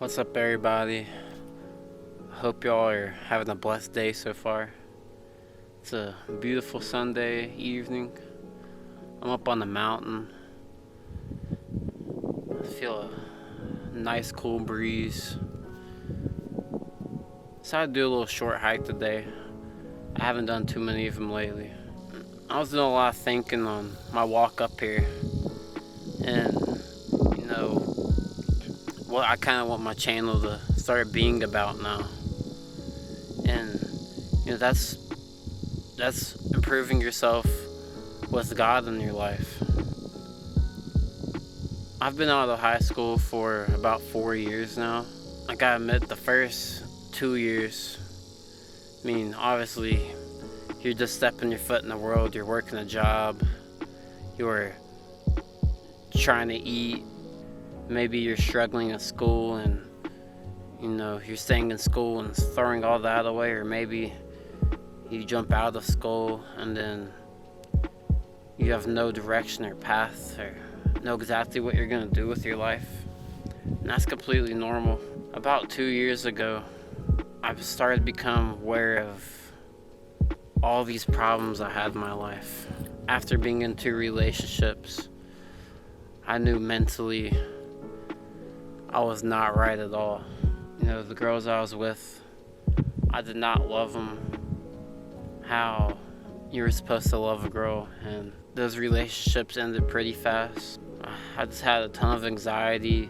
What's up, everybody? Hope y'all are having a blessed day so far. It's a beautiful Sunday evening. I'm up on the mountain. I feel a nice cool breeze. Decided to do a little short hike today. I haven't done too many of them lately. I was doing a lot of thinking on my walk up here, and you know what I kind of want my channel to start being about now. And that's improving yourself with God in your life. I've been out of high school for about 4 years now. I gotta admit, the first 2 years, obviously you're just stepping your foot in the world. You're working a job, you're trying to eat, maybe you're struggling at school, and you're staying in school and throwing all that away. Or maybe you jump out of school and then you have no direction or path, or know exactly what you're going to do with your life. And that's completely normal. About 2 years ago, I've started to become aware of all these problems I had in my life. After being in 2 relationships, I knew mentally I was not right at all. The girls I was with, I did not love them how you were supposed to love a girl, and those relationships ended pretty fast. I just had a ton of anxiety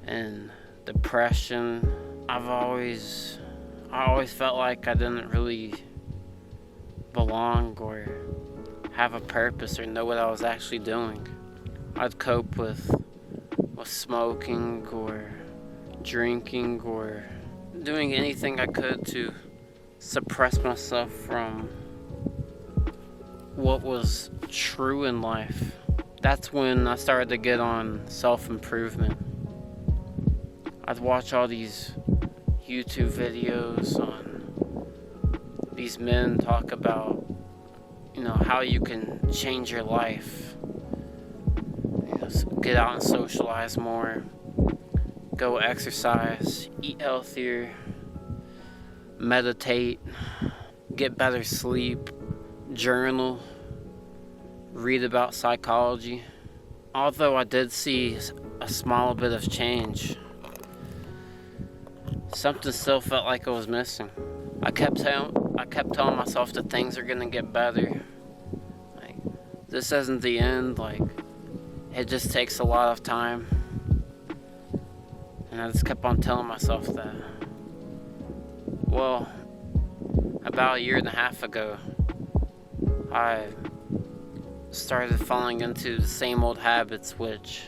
and depression. I always felt like I didn't really belong or have a purpose or know what I was actually doing. I'd cope with smoking or drinking or doing anything I could to suppress myself from what was true in life. That's when I started to get on self-improvement. I'd watch all these YouTube videos on these men talk about how you can change your life. Get out and socialize more, go exercise, eat healthier, meditate, get better sleep, journal, read about psychology. Although I did see a small bit of change, something still felt like I was missing. I kept telling myself that things are gonna get better. Like, this isn't the end. Like, it just takes a lot of time. And I just kept on telling myself that. Well, about 1.5 years ago, I started falling into the same old habits which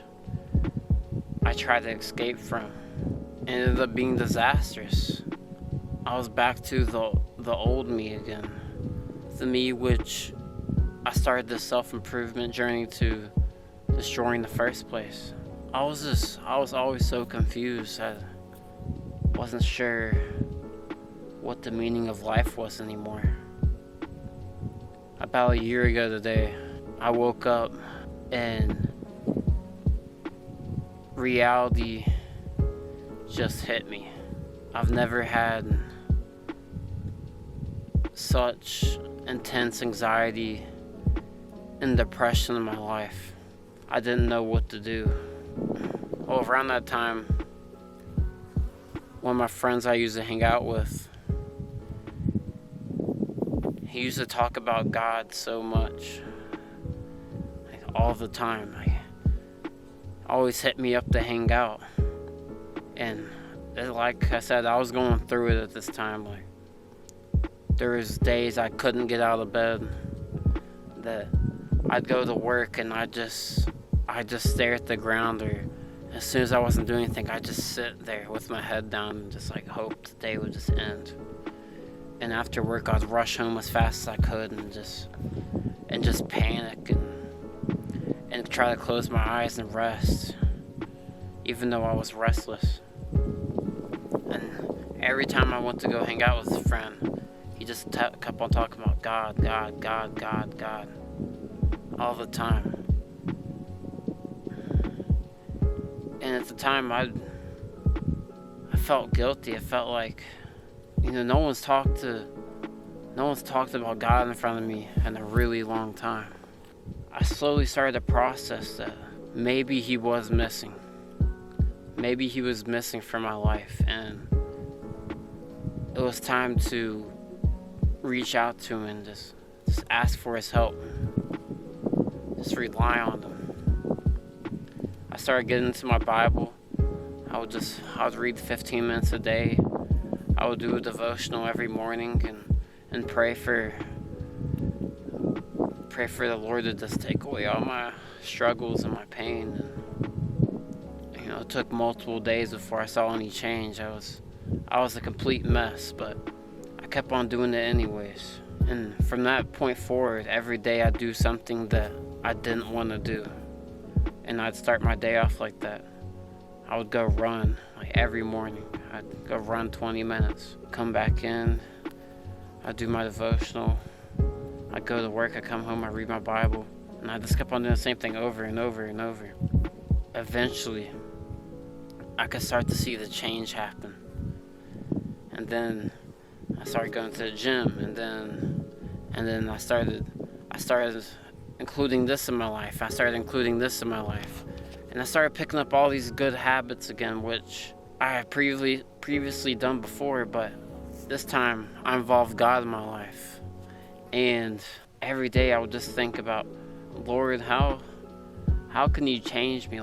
I tried to escape from. It ended up being disastrous. I was back to the old me again. The me which I started this self-improvement journey to destroy in the first place. I was always so confused. I wasn't sure what the meaning of life was anymore. About 1 year ago today, I woke up and reality just hit me. I've never had such intense anxiety and depression in my life. I didn't know what to do. Well, around that time, one of my friends I used to hang out with, he used to talk about God so much, like, all the time. Always hit me up to hang out. And like I said, I was going through it at this time. Like, there was days I couldn't get out of bed, that I'd go to work and I just stare at the ground, or as soon as I wasn't doing anything, I'd just sit there with my head down and just hope the day would just end. And after work, I'd rush home as fast as I could and just panic and try to close my eyes and rest, even though I was restless. And every time I went to go hang out with a friend, he just kept on talking about God, God, God, God, God, all the time. And at the time, felt guilty. I felt like, no one's talked about God in front of me in a really long time. I slowly started to process that maybe he was missing. Maybe he was missing from my life, and it was time to reach out to him and just ask for his help. Just rely on him. I started getting into my Bible. I would read 15 minutes a day. I would do a devotional every morning and pray for the Lord to just take away all my struggles and my pain. It took multiple days before I saw any change. I was a complete mess, but I kept on doing it anyways. And from that point forward, every day I'd do something that I didn't want to do. And I'd start my day off like that. I would go run, every morning. I'd go run 20 minutes, come back in, I'd do my devotional, I'd go to work, I'd come home, I'd read my Bible, and I just kept on doing the same thing over and over and over. Eventually, I could start to see the change happen. And then I started going to the gym, and then I started including this in my life. And I started picking up all these good habits again, which I had previously done before, but this time I involved God in my life. And every day I would just think about, Lord, how can you change me?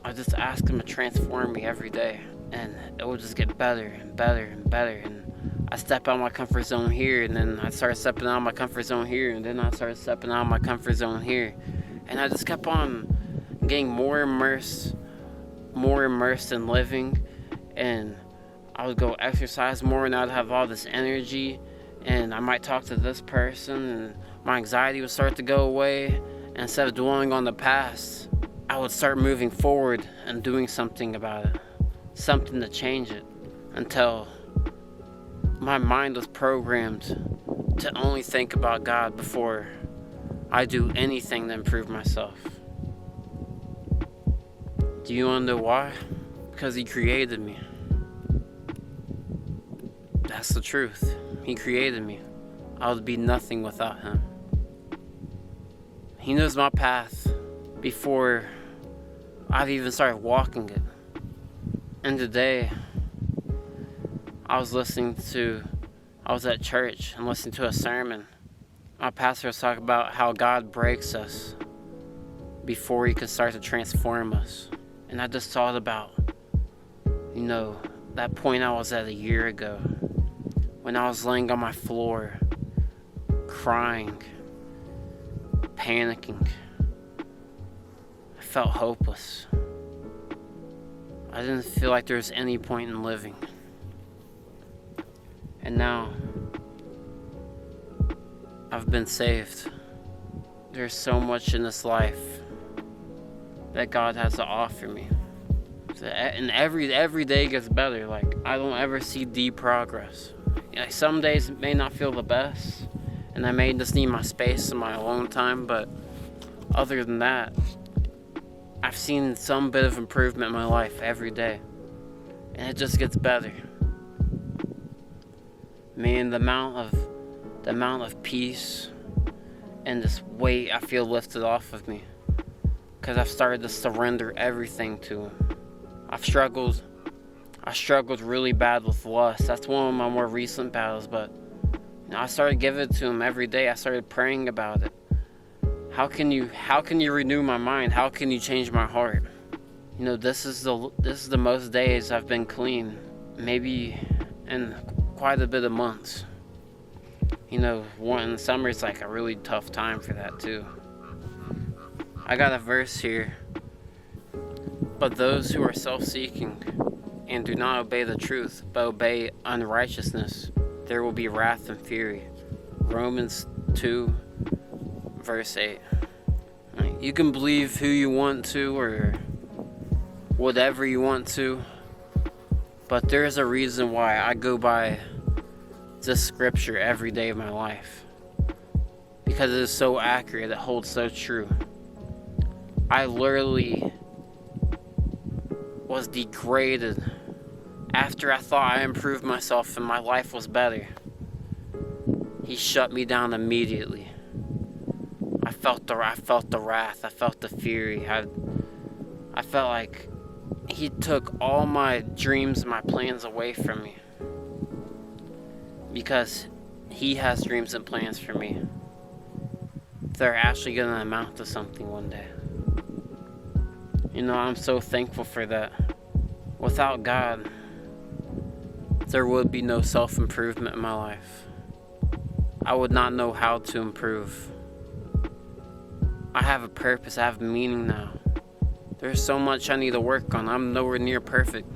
I just ask him to transform me every day, and it would just get better and better and better. And I step out of my comfort zone here, and then I started stepping out of my comfort zone here, and then I started stepping out of my comfort zone here. And I just kept on getting more immersed in living, and I would go exercise more, and I'd have all this energy, and I might talk to this person, and my anxiety would start to go away. And instead of dwelling on the past, I would start moving forward and doing something about it, something to change it, until my mind was programmed to only think about God before I do anything to improve myself. Do you want to know why? Because he created me. That's the truth. He created me. I would be nothing without him. He knows my path before I've even started walking it. And today, I was at church and listening to a sermon. My pastor was talking about how God breaks us before he can start to transform us. And I just thought about, that point I was at a year ago, when I was laying on my floor, crying, panicking. I felt hopeless. I didn't feel like there was any point in living. And now, I've been saved. There's so much in this life that God has to offer me. And every day gets better. I don't ever see deep progress. Some days may not feel the best, and I may just need my space and my alone time, but other than that, I've seen some bit of improvement in my life every day, and it just gets better. Man, the amount of peace and this weight I feel lifted off of me, because I've started to surrender everything to him. I struggled really bad with lust. That's one of my more recent battles, but I started giving it to him every day. I started praying about it. How can you renew my mind? How can you change my heart? This is the most days I've been clean, maybe in quite a bit of months. In the summer it's a really tough time for that too. I got a verse here. But those who are self-seeking and do not obey the truth, but obey unrighteousness, there will be wrath and fury. Romans 2, verse 8. You can believe who you want to or whatever you want to, but there's a reason why I go by this scripture every day of my life. Because it is so accurate, it holds so true. I literally was degraded After I thought I improved myself and my life was better, he shut me down immediately. I felt the wrath, I felt the fury. I felt like he took all my dreams and my plans away from me. Because he has dreams and plans for me. They're actually going to amount to something one day. You know, I'm so thankful for that. Without God, there would be no self-improvement in my life. I would not know how to improve. I have a purpose, I have meaning now. There's so much I need to work on. I'm nowhere near perfect.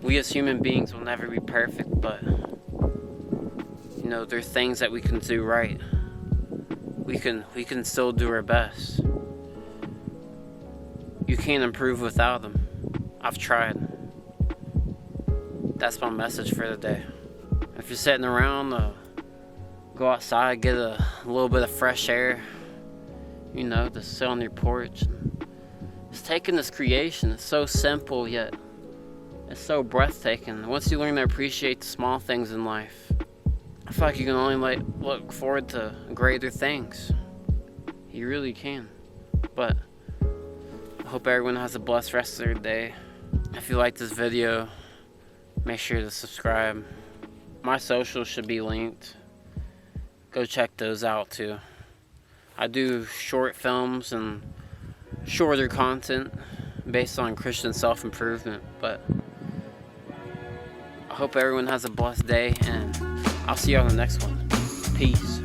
We as human beings will never be perfect, but you know, there's things that we can do right. We can still do our best. You can't improve without them. I've tried. That's my message for the day. If you're sitting around, go outside, get a little bit of fresh air. You know, just sit on your porch. Just taking this creation. It's so simple, yet it's so breathtaking. Once you learn to appreciate the small things in life, I feel like you can only look forward to greater things. You really can. But I hope everyone has a blessed rest of their day. If you like this video, make sure to subscribe. My socials should be linked. Go check those out too. I do short films and shorter content based on Christian self-improvement. But I hope everyone has a blessed day, and I'll see you on the next one. Peace.